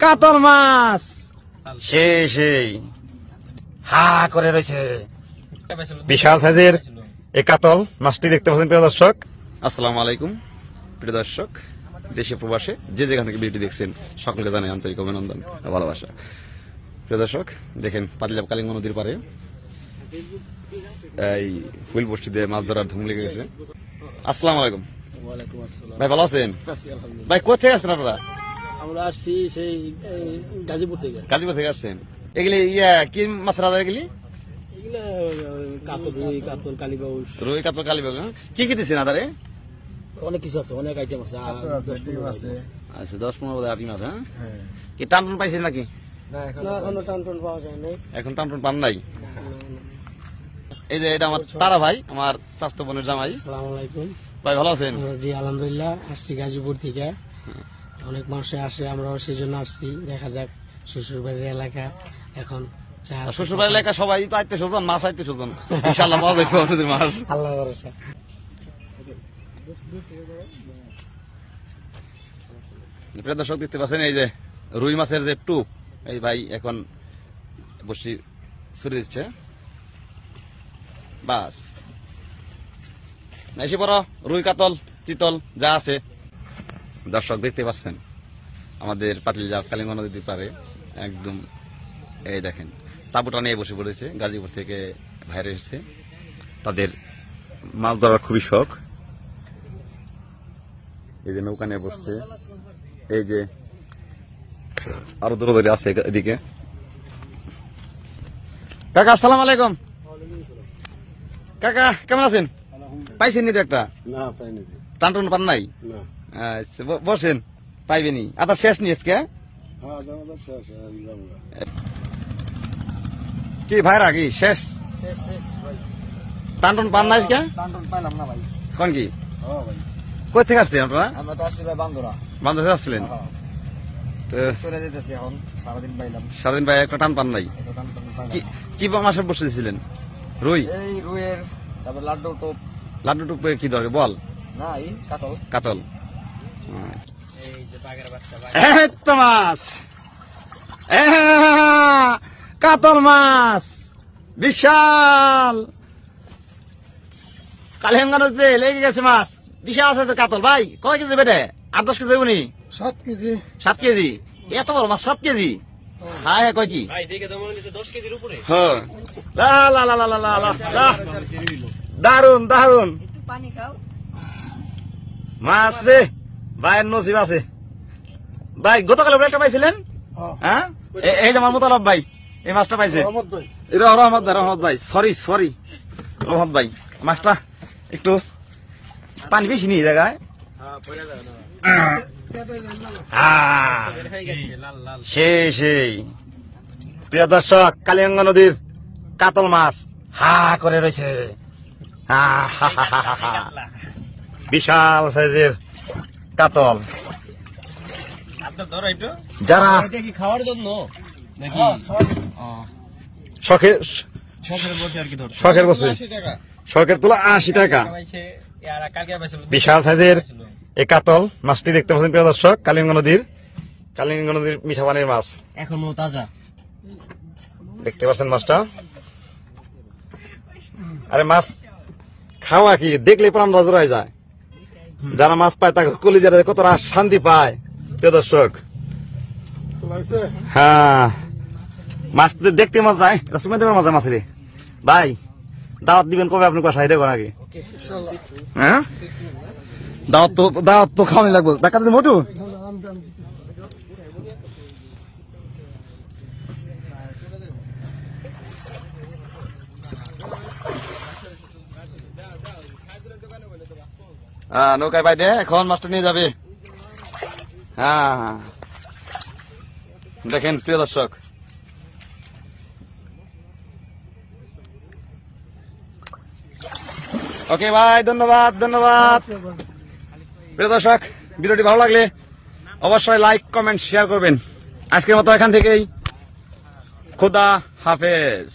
কাতল মাছ সেই হা করে রয়েছে। বিশাল সাইজের এই কাতল মাছটি দেখতে পাচ্ছেন প্রিয় দর্শক। আসসালামু আলাইকুম প্রিয় দর্শক, দেশে প্রবাসে যে যেখান থেকে ভিডিওটি দেখছেন সকলকে জানাই আন্তরিক অভিনন্দন ও ভালোবাসা। প্রিয় দর্শক দেখেন পাতিলাপ কালিঙ্গ নদীর পারে এই হুইল বর্ষি দিয়ে মাছ ধরার ধুম লেগে গেছে। আসসালামু আলাইকুম ভাই, ভালো আছেন ভাই? কোথায় আসছেন আপনারা? আমরা আসছি সেই গাজীপুর থেকে। গাজীপুর থেকে আসছেন? এগুলি কি মাছ রাজা? এগুলি এগুলা কাতল, রুই কাতল, কালীবাউস। রুই কাতল কালীবাউস। কি কি দিচ্ছেন আদারে? অনেক কিছু আছে, অনেক আইটেম আছে। আচ্ছা 10-15 আইটেম আছে। হ্যাঁ, কি টান টান পাইছেন নাকি? এখনো টান টান পাওয়া যায় নাই। এখন টান টান পান নাই? এই যে এটা আমার তারা ভাই, আমার স্বাস্থ্য বোনের জামাই। আসসালামু আলাইকুম ভাই, ভালো আছেন? জি আলহামদুলিল্লাহ। আসছি গাজীপুর থেকে, অনেক মানুষ আসে, আমরাও সেই জন্য আসছি। দেখা যাক শ্বশুর বাড়ির এলাকা, এখন শ্বশুর বাড়ির এলাকা সবাই তো আইতে স্বজন, মাছ আইতে স্বজন, ইনশাআল্লাহ পাওয়া যাবে মাছ, আল্লাহ ভরসা। প্রিয় দর্শক দেখতে পাচ্ছেন এই যে রুই মাছের যে টুপ, এই ভাই এখন বসি ছুড়ে দিচ্ছে। বাস এসে পড়ো, রুই কাতল চিতল যা আছে। দর্শক দেখতে পাচ্ছেন আমাদের পাতিলজাপ কালিঙ্গ নদীর পারে একদম এই দেখেন তাঁবুটা নিয়ে বসে পড়েছে। গাজীপুর থেকে বাইরে এসেছে, তাদের মাছ ধরার খুবই শখ। এই যে নৌকা নিয়ে বসছে, এই যে আরো দূরে আছে এদিকে। কাকা আসসালামু আলাইকুম। কাকা কেমন আছেন? পাইছেন নি তো একটা? না পাইনি। টান টান পান নাই? আচ্ছা বসেন, পাইবেনি। আদার শেষ নিয়ে আজকে কি ভাইরা কি শেষ? টান টান পান নাই আজকে? টান টান পাইলাম না ভাই। কোন কি কই থেকে আসছেন আপনারা? আমরা তো আসছি ভাই বান্দরা। বান্ধব থেকে আসছিলেন তো? চলে যেতেছি এখন, সারাদিন পাইলাম। সারাদিন ভাই একটা টান পান নাই? কি মাসে বসে দিয়েছিলেন? রুই? এই রুইয়ের, তারপর লাড্ডু টোপ। লাড্ডু টুপ কি দরকার বল? না এই কাতল। কাতল এই যে বাঘের বাচ্চা। তো মাছ, কাতল মাছ বিশাল কালিঙ্গা নদীতে লেগে গেছে মাছ। বিশাল আছে কাতল ভাই। কয় কেজি বেটে? 8-10 কেজি উনি? 7 কেজি। 7 কেজি? এত বড় মাছ 7 কেজি? হ্যাঁ কয় কি ভাই দেখে তো মনে হচ্ছে 10 কেজির উপরে। হ্যাঁ, লা লা লা লা লা লা লা, দারুন দারুন পানি খাও মাছ রে ভাইয়ের নসিব আছে। ভাই গতকাল একটা পাইছিলেন? হ্যাঁ, এই যে আমার মোতালাব ভাই এই মাছটা পাইছে। রহমত ভাই, সরি রহমত ভাই, মাছটা একটু পানি বেশি নিয়ে জায়গায়। সেই প্রিয় দর্শক, কালিঙ্গ নদীর কাতল মাছ হা করে রয়েছে। বিশাল সাইজের কাতল। যারা খাওয়ার জন্য শখের বসে, শখের তোলা 80 টাকা। বিশাল সাইজের এই কাতল মাছটি দেখতে পাচ্ছেন প্রিয় দর্শক, কালিঙ্গ নদীর মিঠা পানির মাছ, এখনো তাজা। দেখতে পাচ্ছেন মাছটা। আরে মাছ খাওয়া কি দেখলে প্রাণ জোড়ায় যায়। যারা মাছ পায় তাকে কলিজারা কতটা শান্তি পায় প্রিয় দর্শক। হ্যাঁ, মাছ দেখতে মজা যায়, সুমেন্দ্রের মজা মাছ রে ভাই। দাওয়াত দিবেন কবে আপনি? কথা এটা করা আগে হ্যাঁ, দাওয়াত তো খাওয়ানি লাগবে। দেখা দিন মোটু নৌকায় বাইরে এখন মাছটা নিয়ে যাবে। হ্যাঁ দেখেন প্রিয় দর্শক, ওকে ভাই, ধন্যবাদ। প্রিয় দর্শক, ভিডিওটি ভালো লাগলে অবশ্যই লাইক কমেন্ট শেয়ার করবেন। আজকের মতো এখান থেকেই খোদা হাফেজ।